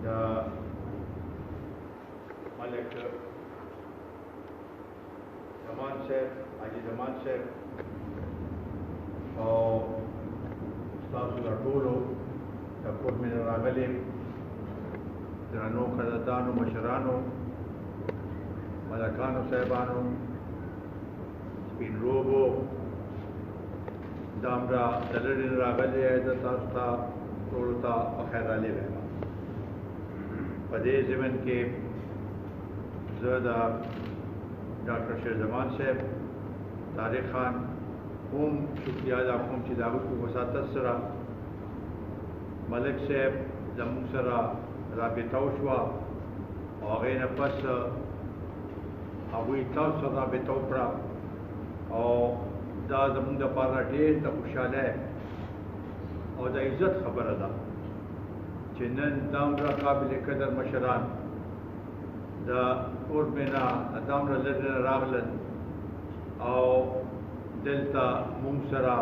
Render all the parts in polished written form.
دا ملک زمان صاحب حاجی زمان صاحب او ستاسو د ټولو د کور مې راغلي درنو قدرتانو مشرانو ملکانو صاحبانو سپین روبو دا همدا د لرې راغلي زه تاسو ته ټولو ته پخیر راغلی وایم په دې ضمن کې زه د ډاکټر شیر زمان صاحب طارق خان هم شکریه ادا کوم چې د هغوی په وساطت سره ملک صاحب زموږ سره رابطه وشوه او هغې نه پس هغوی تاسو سره رابطه وکړه او دا زموږ دپاره ډېر د خوشحالۍ او د عزت خبره ده چې نن دومره قابل قدر مشران د اردن نه دومره لرې راغلل او دلته موږ سره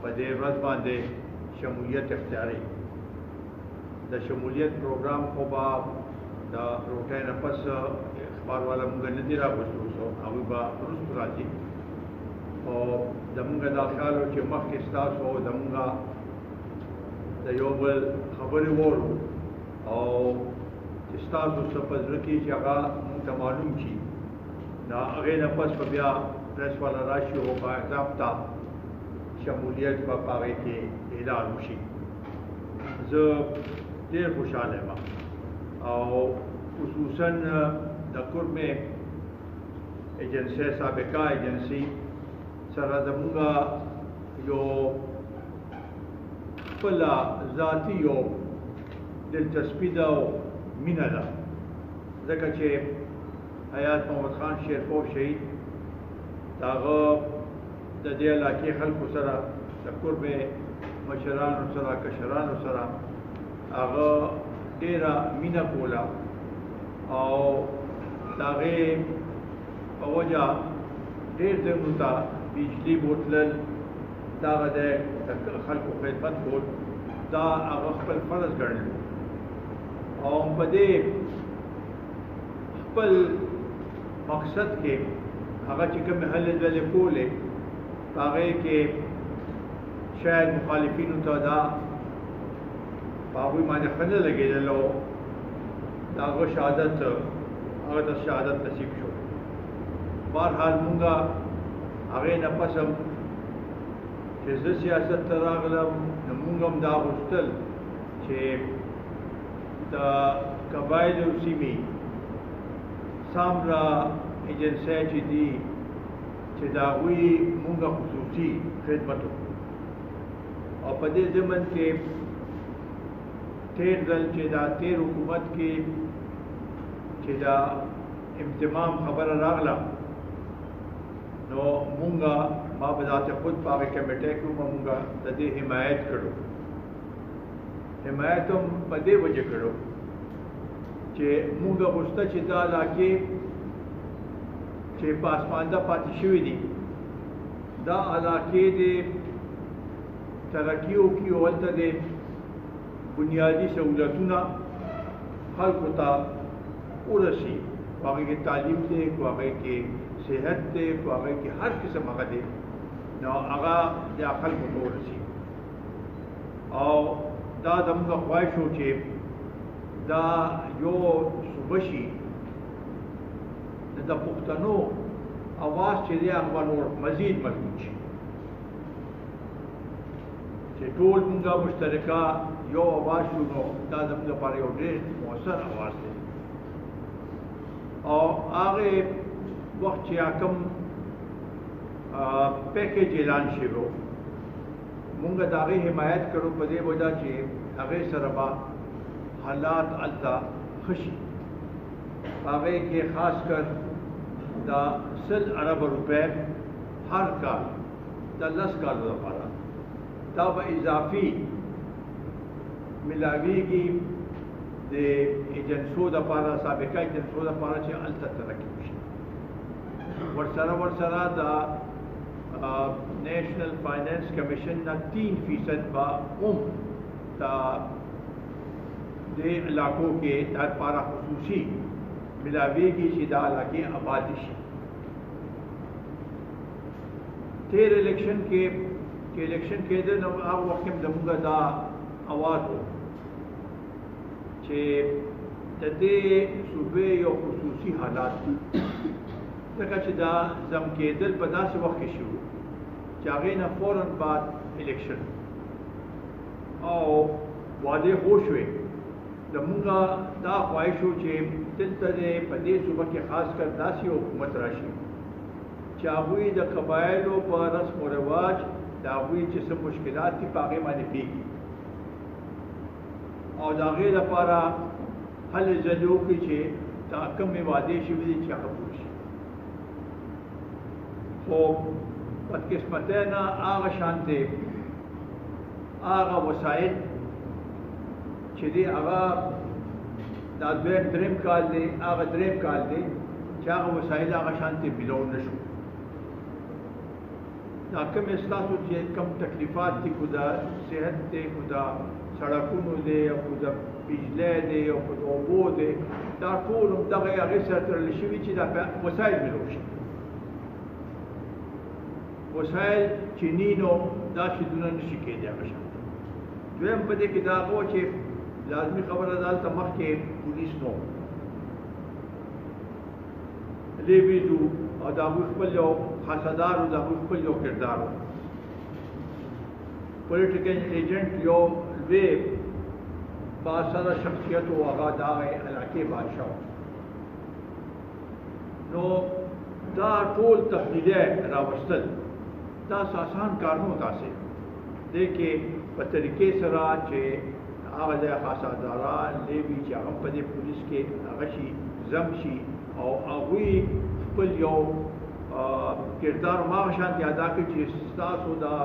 په دې ورځ باندې شمولیت اختیاري د شمولیت پروګرام خو به د روټۍ نه پس اخبار والا موږ نه دي راغوښتي اوس هغوی به وروسته راځي او زموږ دا خیال و چې مخکې ستاسو او زموږ د یو بل خبرې واورو او چې ستاسو څه په زړه کې چې هغه موږ ته معلوم شي د هغې نه پس به بیا پریس والا راشي او باضابطه شمولیت به په هغې کې اعلان وشي زه ډېر خوشحاله یم او خصوصا د کورمې ایجنسۍ سابقه ایجنسي سره زموږ یو خپله ذاتي یو دلچسپي ده او مینه ده ځکه چې حیات محمد خان شیرپور شهید د هغه د دې علاقې خلکو سره د کورمې مشرانو سره کشرانو سره هغه ډېره مینه کوله او د هغې په وجه ډېر ځایونو ته بجلي بوتلل دغه د خلکو خدمت کول دا هغه خپل فرض ګڼلو او په دې خپل مقصد کې هغه چې کومې هلې ځلې کولې په هغې کې شاید مخالفینو ته دا په هغوی باندې ښه نه لګېدل او د هغه شهادت هغه ته شهادت نصیب شو بهرحال مونږ هغې نه پس هم چې زه سیاست ته راغلم نو مونږ هم دا غوښتل چې د قبایلو سیمې څومره ایجنسۍ چې دي چې د هغوی مونږ خصوصي خدمت وکړو او په دې ضمن کې تیر ځل چې دا تیر حکومت کې چې دا امتمام خبره راغله نو مونږه ما به ذات خود په هغې کمیټۍ کې هم مونږه د دې حمایت کړو حمایت هم په دې وجه کړو چې مونږه غوښته چې دا علاقې چې پاسمانده پاتې شوي دي دا علاقې د ترقي وکړي او هلته د بنیادي سهولتونه خلکو ته ورسي په هغې کې تعلیم دی په هغې کې صحت دی په هغې کې هر قسم هغه دی نو هغه د خلکو ته ورسي او دا زموږ خواهش و چې دا یو صوبه شي د پښتنو اواز چې دی هغه به نور مزید مضبوط شي چې ټول مونږه مشترکه یو اواز شو نو دا زموږ لپاره یو ډېر مؤثر اواز دی او هغې وخت چې کوم پیکیج اعلان شوی و مونږ د هغې حمایت کړو په دې وجه چې هغې سره به حالات هلته ښه شي په هغې کې خاص کر د 100 ارب روپۍ هر کال د 10 کالو لپاره دا به اضافي ملاویږي د ایجنسو دپاره سابقه ایجنسو دپاره چې هلته ترقي وشي ورسره د نیشنل فائنانس کمیشن نه 3% به هم د دې علاقو کې دا لپاره خصوصي ملاویږي چې دا علاقې آباد شي. تیر الیکشن کې چې الیکشن کېده نو هغه وخت کې زموږ دا اواز و چې د دې صوبې یو خصوصي حالات دي، ځکه چې دا ضم کېدل په داسې وخت کې شو چې هغې نه فوراً بعد الیکشن او وعدې وشوې. زموږ دا خواهش و چې دلته په دې صوبه کې خاص کر داسې حکومت راشي چې هغوی د قبایلو په رسم و رواج د هغوی چې څه مشکلات دي په هغې باندې پوهېږي او د هغې لپاره هلې ځلې وکړي چې دا کومې وعدې شوي دي چې هغه پوره شي. خو بدقسمتۍ نه هغه شانتې هغه وسایل چې دی هغه دا درېیم کال دی، هغه درېیم کال دی چې هغه وسایل هغه شانتې میلاو نه شو. دا کومې ستاسو چې کوم تکلیفات دي، خو د صحت دی، خو د سړکونو دی، خو د بجلی دی، خو د اوبو دی، دا ټول همدغه هغې سره تړلی شوي چې دا وسایل میلاو شي. وسایل چې نی نو دا شیدونه نه شي کېدی هغه شان. دویم په دې کې دا و چې لازمي خبره ده دلته مخکې پولیس نو لیویز و او د هغوی خپل یو خاصدار و د هغوی خپل یو کردار و. پولیټیکل ایجنټ یو لوی بااثره شخصیت و، هغه د هغې علاقې بادشاه و. نو دا ټول تحلیلۍ راوستل دا آسان کار نه و. داسې دی کې په طریقې سره چې هغه ځای خاصداران لیوي چې هغه په دې پولیس کې هغه شي ضم شي او هغوی خپل یو کردار هماغه شانتې ادا کړي چې ستاسو دا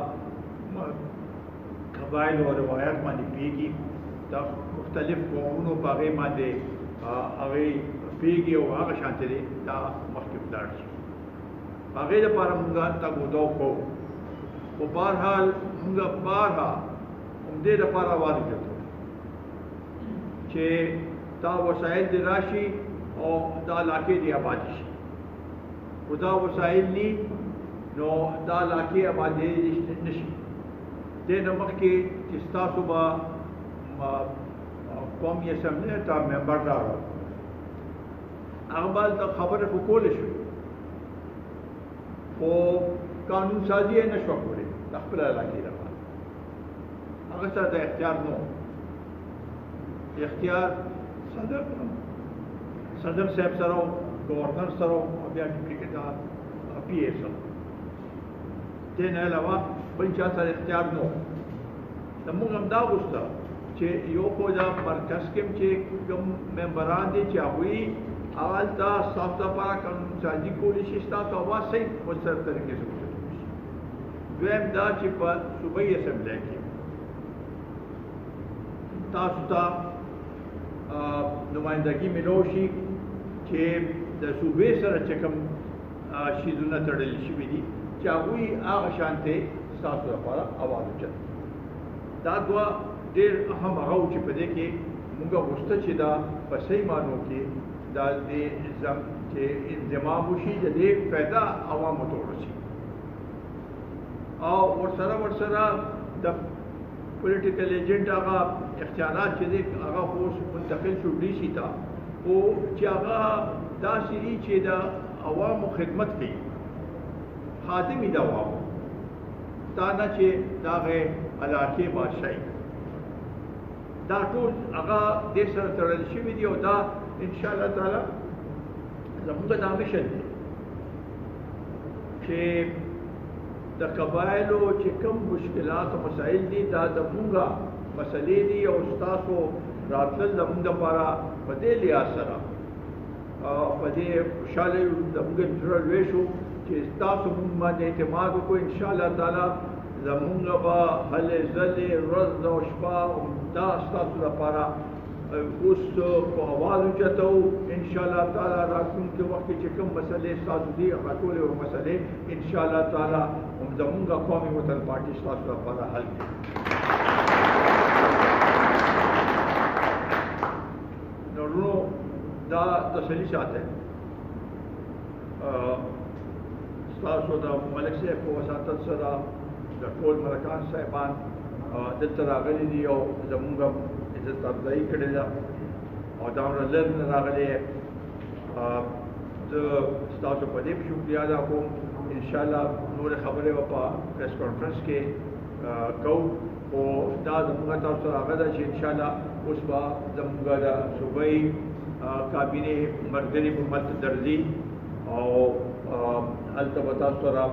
قبایل او روایات باندې پوهېږي، د مختلف قومونو په هغې باندې هغې پوهېږي او هغه شانتې دی دا مخکې ولاړ شي. په هغې لپاره مونږ تګ و دو کوو. خو بهرحال مونږ بارها همدې لپاره آواز وکړو چې دا وسایل دې راشي او دا علاقې دې آبادې شي. خو دا وسایل نی نو دا علاقې آبادې نه شي. دې نه مخکې چې ستاسو به قومي اسمبلۍ ته ممبر راغلل، هغه به هلته خبرې خو کولی شوې خو قانون سازي یې نه شوه کولی د خپل علاقې لپاره. هغه سره د اختیار نه و. اختیار صدر صاحب سره و، گورنر سره و او بیا ډیپټي پي اے سره. دې نه علاوه بل چا سره اختیار نه و. زموږ همدا غوښته چې یو خو دا مرکز کې چې کوم ممبران دي چې هغوی هلته ستاسو لپاره قانون سازي کولی شي، ستاسو اواز صحیح مؤثر طریقې سره اوچت شي. دویم دا چې په صوبایي اسمبلۍ کې تاسو ته نمایندګي میلاو شي چې د صوبې سره چې کوم شیزونه تړلي شوي دي چې هغوی هغه شانتې ستاسو لپاره اواز اوچت. دا دوه ډېر اهم هغه و چې په دې کې مونږ غوښته چې دا په صحیح معنو کې دا دې چې انضمام وشي، د دې فایده عوامو ته ورسي او ورسره د پولیټیکل ایجنټ هغه اختیارات چې دی هغه خو منتقل شو ډي سي ته، خو چې هغه داسې دي چې د عوامو خدمت کوي، خادم یې د عوامو، دا نه چې د هغې علاقې بادشاهي. دا ټول هغه دې سره تړل شوي دي او دا انشاءالله تعالی زموږ دا مشن دی چې د قبایلو چې کوم مشکلات او مسایل دي دا زموږ مسلې دي او ستاسو راتلل زموږ دپاره په دې لحاظ سره په دې خوشحاله یو زموږ زړه لوی شو چې ستاسو مونږ باندې اعتماد وکړو. انشاءالله تعالی زموږ به هلې ځلې ورځ او شپه دا ستاسو لپاره اوس په اواز اوچتو. انشاءالله تعالی راتلونکي وخت کې چې کوم مسلې ستاسو دي هغه ټولې مسلې انشاءالله تعالی هم زموږ قومي وطن پارټي ستاسو لپاره حل کړي. دا تسلی ساتي ستاسو د ملک صاحب په وساتت سره د ټول ملکان صاحبان دلته راغلي دي او زموږ عزت افزایي کړې ده او دا ډېر لږ نه راغلي زه ستاسو په دې شکریه ادا کوم انشاءالله نورې خبرې به په پریس کانفرنس کې کوو خو دا زموږ تاسو سره هغه ده چې انشاءالله اوس به زموږ د صوبایي کابینې ملګري په ملته درځي او هلته به تاسو سره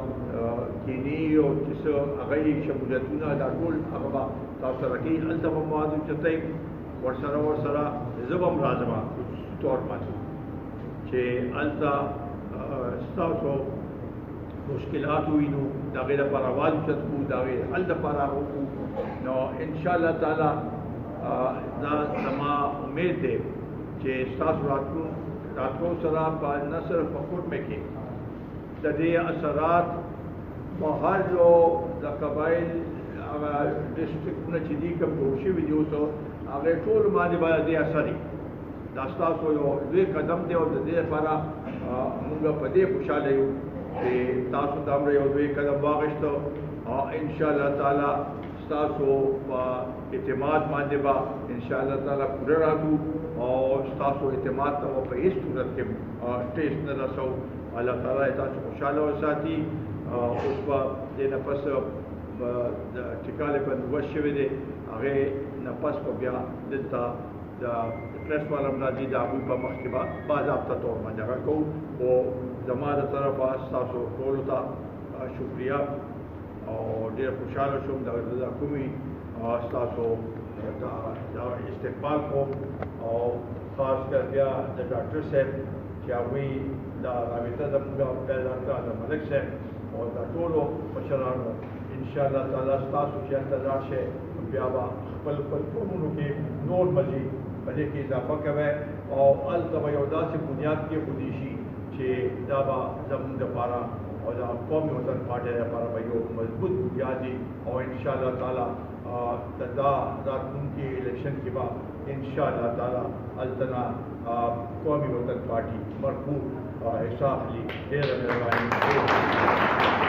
کینی او چې څه هغه یې شمولیتونه دا ټول هغه به تاسو سره کوي هلته به مواد اوچتئ ورسره زه به هم راځم خصوصي طور باندې چې هلته ستاسو مشکلات ووینو د هغې لپاره آواز اوچت کړو د هغې حل لپاره هغه وکړو نو انشاءالله تعالی دا زما امید دی چې ستاسو راتلو سره په نه صرف په کوټمې کې د دې اثرات په هر یو د قبایل هغه ډسټرکټونه چې دي کوم جوړ شوي دي اوس هغې ټولو باندې به دې اثر وي دا ستاسو یو لوی قدم دی او د دې لپاره موږ په دې خوشحاله یو چې تاسو د همره یو لوی قدم واخیسته او انشاءالله تعالی ستاسو په اعتماد باندې به انشاءالله تعالی پوره راکړو او ستاسو اعتماد ته به په هېڅ صورت کې ټیس نه رسو الله تعالی تاسو خوشحاله وساتي اوس به دې نه پس د ټیکالې بندوبست شوی دی هغې نه پس به بیا دلته د پریس والا هم راځي د هغوی په مخ کې به باضابطه طور باندې هغه کوو خو زما د طرفه ستاسو ټولو ته شکریه او ډېر خوشحاله شوم د کومې ستاسو دا استقبال کوم او خاص کر بیا د ډاکټر صاحب چې هغوی دا رابطه زموږ پیدا کړه د ملک صاحب او دا ټولو مشرانو انشاءالله تعالی ستاسو چې هلته لاړ شئ بیا به خپل کورونو کې نور مزید په دې کې اضافه کوئ او هلته به یو داسې بنیاد کېښودی شي چې دا به زموږ دپاره او د قومي وطن پارټۍ لپاره به یو مضبوط بنیاد وي او انشاءالله تعالی دا راتلونکي الیکشن کې به انشاءالله تعالی هلته نه قومي وطن پارټي مرفوع حصہ اخلي ډېره مهرباني